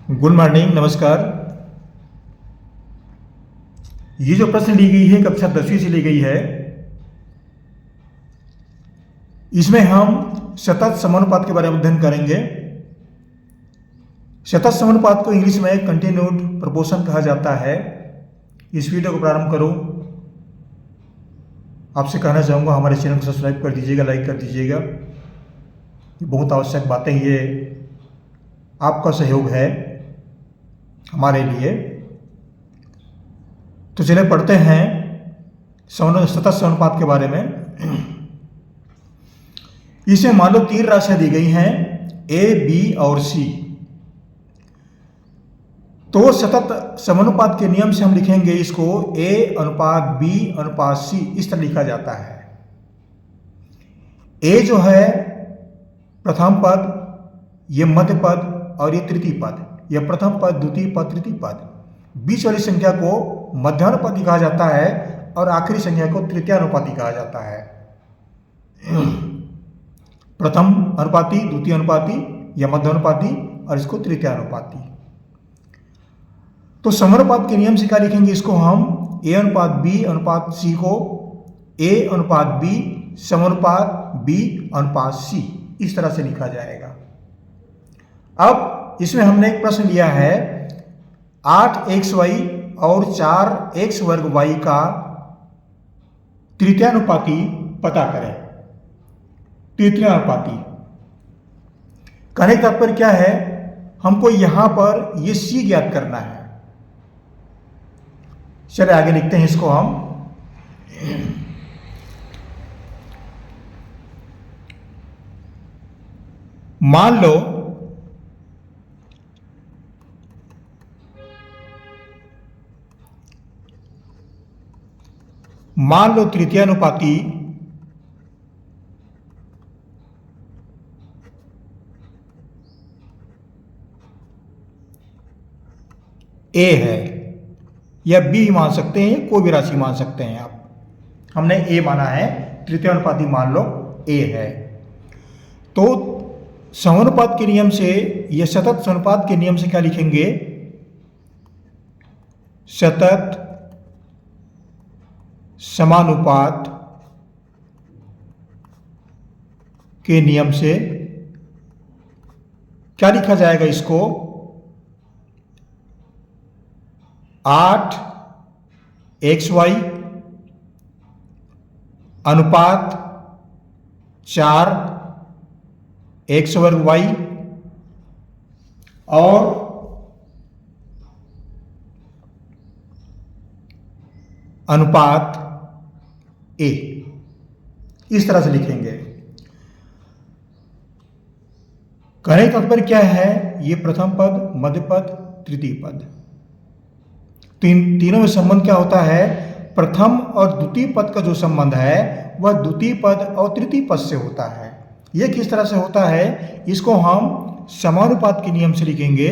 Good morning, नमस्कार। ये जो प्रश्न ली गई है कक्षा 10वीं से ली गई है। इसमें हम सतत समानुपात के बारे में अध्ययन करेंगे। सतत समानुपात को इंग्लिश में कंटिन्यूड प्रोपोर्शन कहा जाता है। इस वीडियो को प्रारंभ करो। आपसे कहना चाहूँगा हमारे चैनल को सब्सक्राइब कर दीजिएगा, लाइक कर दीजिएगा। ये बहुत आवश्यक बातें, ये आपका सहयोग है हमारे लिए। तो चलिए पढ़ते हैं सतत समानुपात के बारे में। इसमें मान लो 3 राशियां दी गई हैं A, B और C। तो सतत समानुपात के नियम से हम लिखेंगे इसको A अनुपात B अनुपात C, इस तरह लिखा जाता है। A जो है प्रथम पद, ये मध्य पद और ये तृतीय पद। यह प्रथम पद, द्वितीय पद, तृतीय पद। बीच वाली संख्या को मध्यानुपाती कहा जाता है और आखिरी संख्या को तृतीयानुपाती कहा जाता है। प्रथम अनुपाती, द्वितीय अनुपाती या मध्यानुपाती और इसको तृतीयानुपाती। तो समानुपात के नियम से क्या लिखेंगे इसको हम A अनुपात B अनुपात C को A अनुपात B समानुपात B अनुपात C, इस तरह से लिखा जाएगा। अब इसमें हमने एक प्रश्न लिया है 8xy और 4x वर्ग y का तृतीयानुपाती पता करें। तृतीयानुपाती कहने का तात्पर्य क्या है, हमको यहां पर ये c ज्ञात करना है। चलिए आगे लिखते हैं इसको हम। मान लो तृतीयानुपाती A है या B मान सकते हैं, कोई भी राशि मान सकते हैं आप। हमने A माना है, तृतीयानुपाती मान लो A है। तो समानुपात के नियम से या सतत समानुपात के नियम से क्या लिखेंगे, सतत समानुपात के नियम से क्या लिखा जाएगा इसको 8xy अनुपात 4x वर्ग y और अनुपात A, इस तरह से लिखेंगे। कहने का तात्पर्य क्या है, ये प्रथम पद, मध्य पद, तृतीय पद। तो इन तीनों में संबंध क्या होता है, प्रथम और द्वितीय पद का जो संबंध है वह द्वितीय पद और तृतीय पद से होता है। यह किस तरह से होता है, इसको हम समानुपात के नियम से लिखेंगे,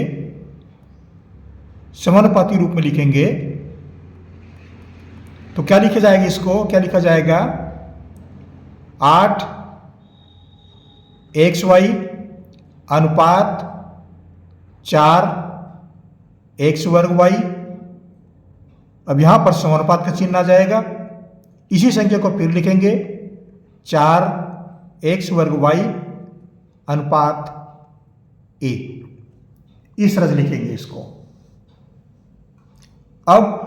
समानुपाती रूप में लिखेंगे। तो क्या लिखा जाएगा इसको, क्या लिखा जाएगा 8xy अनुपात 4x वर्ग y। अब यहां पर समानुपात का चिन्ह आ जाएगा। इसी संख्या को फिर लिखेंगे 4x वर्ग y अनुपात A, इस तरह से लिखेंगे इसको। अब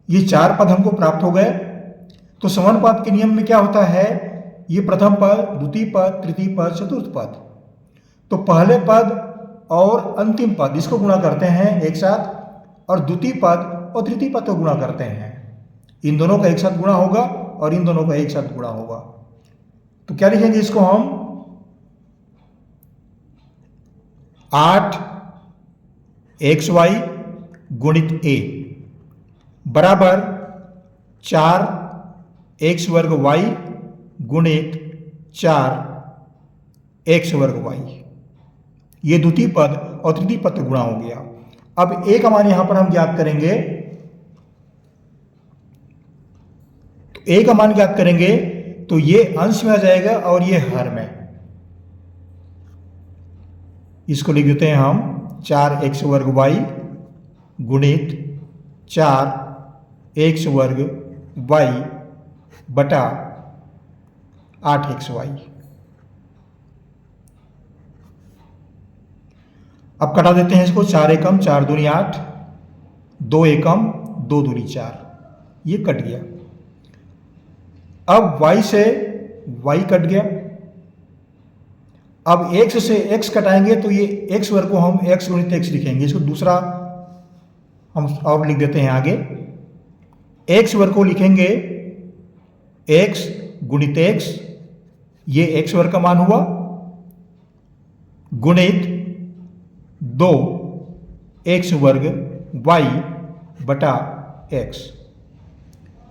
ये 4 पद हमको प्राप्त हो गए। तो समानुपात के नियम में क्या होता है, ये प्रथम पद, द्वितीय पद, तृतीय पद, चतुर्थ पद। तो पहले पद और अंतिम पद इसको गुणा करते हैं एक साथ, और द्वितीय पद और तृतीय पद को गुणा करते हैं। इन दोनों का एक साथ गुणा होगा और इन दोनों का एक साथ गुणा होगा। तो क्या लिखेंगे इसको हम 8xy गुणित A बराबर 4x वर्ग y गुणित 4x वर्ग y। ये द्वितीय पद और तृतीय पद का गुणा हो गया। अब A का मान यहां पर हम ज्ञात करेंगे। तो A का मान ज्ञात करेंगे तो ये अंश में आ जाएगा और ये हर में। इसको लिख देते हैं हम 4x वर्ग y गुणित 4x वर्ग y बटा 8xy। अब कटा देते हैं इसको, 4 एकम 4 दूनी 8, 2 एकम 2 दूनी 4, ये कट गया। अब y से y कट गया। अब x से x कटाएंगे तो ये x वर्ग को हम x गुणित x लिखेंगे, इसको दूसरा हम और लिख देते हैं आगे। x वर्ग को लिखेंगे x गुणित x, ये x वर्ग का मान हुआ, गुणित 2x वर्ग y बटा x।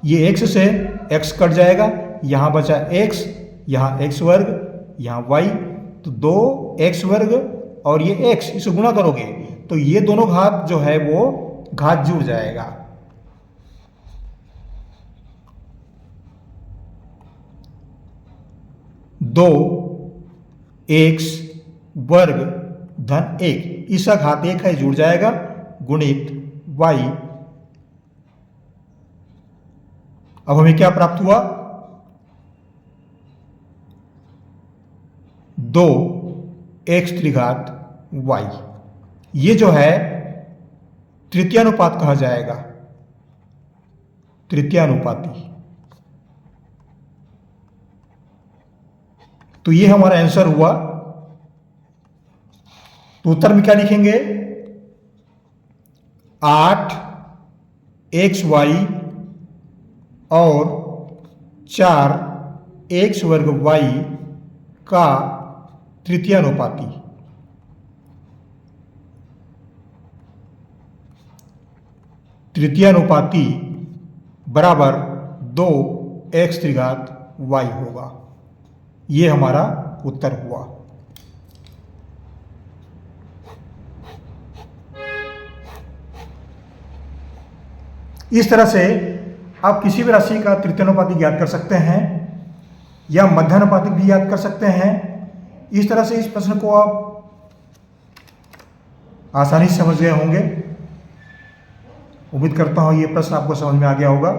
ये x से x कट जाएगा, यहां बचा x, यहां x वर्ग, यहां y, तो 2x वर्ग और ये x, इसे गुणा करोगे तो ये दोनों घात जो है वो घात जुड़ जाएगा। दो x वर्ग धन 1, इसका घात 1 है, जुड़ जाएगा, गुणित y। अब हमें क्या प्राप्त हुआ? 2x त्रिघात y। ये जो है तृतीयानुपात कहा जाएगा, तृतीयानुपाती। तो ये हमारा आंसर हुआ। तो उत्तर में क्या लिखेंगे? 8xy और 4x वर्ग y का तृतीयानुपाती। तृतीयानुपाती बराबर 2x त्रिघात y होगा। ये हमारा उत्तर हुआ। इस तरह से आप किसी भी राशि का तृतीयानुपाती ज्ञात कर सकते हैं या मध्यानुपाती भी ज्ञात कर सकते हैं। इस तरह से इस प्रश्न को आप आसानी से समझ गए होंगे। उम्मीद करता हूं ये प्रश्न आपको समझ में आ गया होगा।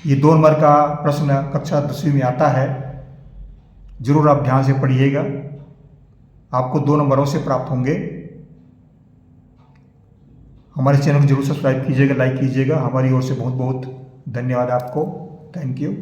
ये 2 नंबर का प्रश्न कक्षा 10वीं में आता है, जरूर आप ध्यान से पढ़िएगा, आपको 2 नंबरों से प्राप्त होंगे। हमारे चैनल को जरूर सब्सक्राइब कीजिएगा, लाइक कीजिएगा। हमारी ओर से बहुत बहुत धन्यवाद आपको। Thank you.